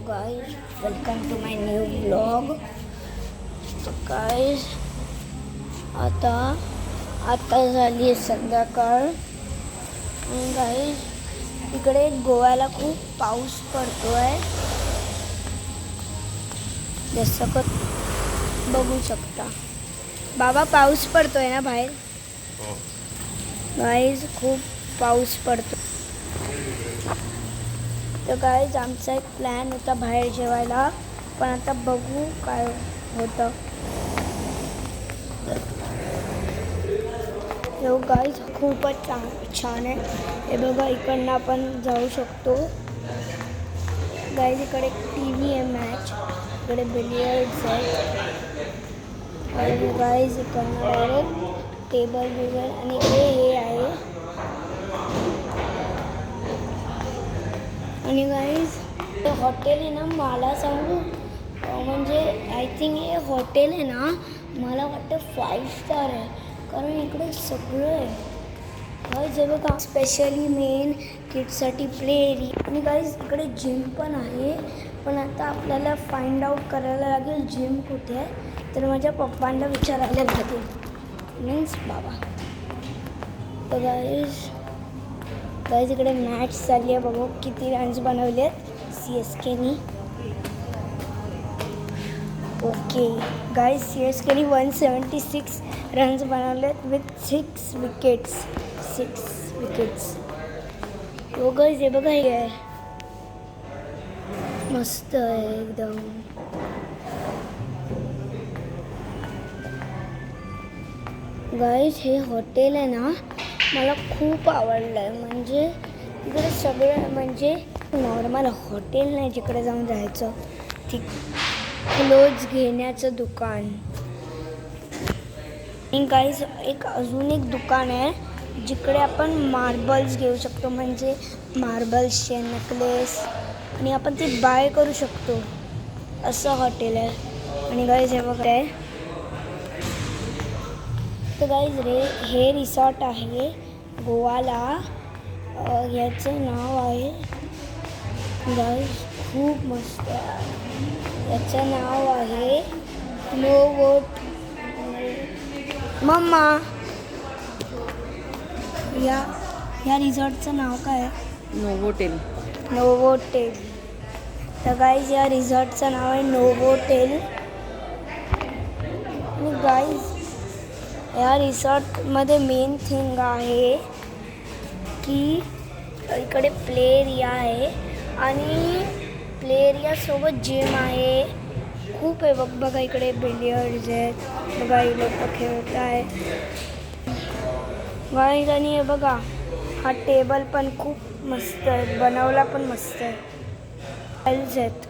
guys, welcome to my new vlog. So guys, आता झाली संध्याकाळ आणि गाईज इकडे गोव्याला खूप पाऊस पडतोय, जसं का बघू शकता. बाबा पाऊस पडतोय ना बाहेर. गाईज खूप पाऊस पडतो. तर गाईज आमचा एक प्लॅन होता बाहेर जेवायला, पण आता बघू काय होतं. हो गाईज खूपच छान आहे. हे बघा इकडनं आपण जाऊ शकतो. गाईज इकडे TV आहे, मॅच, इकडे बिलियर्ड्स आहे आणि गाईज इकडनं डायरेक्ट टेबल बिबल आणि इकडे हे आहे. आणि गाईज हे हॉटेल आहे ना, मला सांगू म्हणजे आय थिंक हे हॉटेल आहे ना, मला वाटतं 5 स्टार आहे, कारण इकडे सगळं आहे. गाईज हे बघा स्पेशली मेन किड्ससाठी प्ले एरिया. आणि गाईज इकडे जिम पण आहे, पण आता आपल्याला फाइंड आउट करायला लागेल जिम कुठे आहे. तर माझ्या पप्पांना विचारायला लागेल, मीन्स बाबा. तर गाईज इकडे मॅच चालली आहे. बघू किती रन्स बनवले आहेत CSKनी. ओके गाईज CSKनी 176 रन्स बनवले आहेत विथ 6 विकेट्स. हो गाईज हे बघा, हे आहे मस्त आहे एकदम. गाईज हे हॉटेल आहे ना, मला खूप आवडलं आहे. म्हणजे इकडे सगळं म्हणजे नॉर्मल हॉटेल नाही जिकडे जाऊन जायचं, ती क्लोथ्स घेण्याचं दुकान. आणि गाईज अजून एक दुकान आहे जिकडे आपण मार्बल्स घेऊ शकतो, म्हणजे मार्बल्सचे नेकलेस, आणि आपण ते बाय करू शकतो, असं हॉटेल आहे. आणि गाईज हे बघा आहे. तर गाईज हे रिसॉर्ट आहे गोवाला. याचं नाव आहे गाईज खूप मस्त आहे. याचं नाव आहे नोवोट. मम्मा या रिसॉर्टचं नाव काय आहे? नोवोटेल. तर गाईज या रिसॉर्टचं नाव आहे नोवोटेल. आणि गाईज या रिसॉर्टमध्ये मेन थिंग आहे की इकडे प्ले एरिया आहे आणि प्ले एरियासोबत जिम आहे. खूप आहे बघा इकडे बिलियर्ड्स आहेत, बघा हे लोक खेळत आहे गाईज. आणि हे बघा हा टेबल पण खूप मस्त आहे, बनवला पण मस्त आहे. टाईल्स आहेत.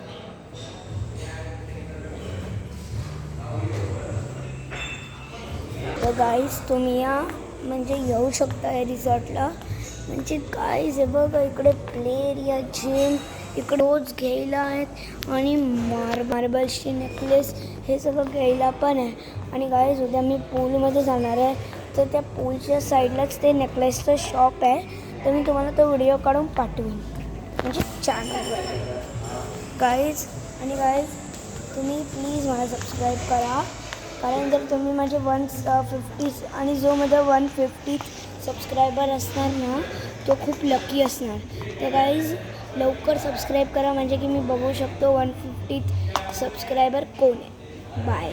तर गाईज तुम्ही या म्हणजे येऊ शकता या रिसॉर्टला. म्हणजे गाईज हे बघा इकडे प्ले एरिया, जिम, इकडे रोज घ्यायला आहेत आणि मार्बल्सची नेकलेस हे सगळं घ्यायला पण आहे. आणि गाईज उद्या मी पूलमध्ये जाणार आहे, तर त्या पूलच्या साईडलाच ते नेकलेसचं शॉप आहे. तर मी तुम्हाला तो व्हिडिओ काढून पाठवेन म्हणजे चॅनलवर गाईज. आणि गाईज तुम्ही प्लीज मला सबस्क्राईब करा, कारण जर तुम्ही माझे 150 आणि जो माझा 150 सबस्क्रायबर असणार ना, तो खूप लकी असणार. तर गाईज लवकर सबस्क्राईब करा, म्हणजे की मी बघू शकतो 150 सबस्क्रायबर कोण आहे. बाय.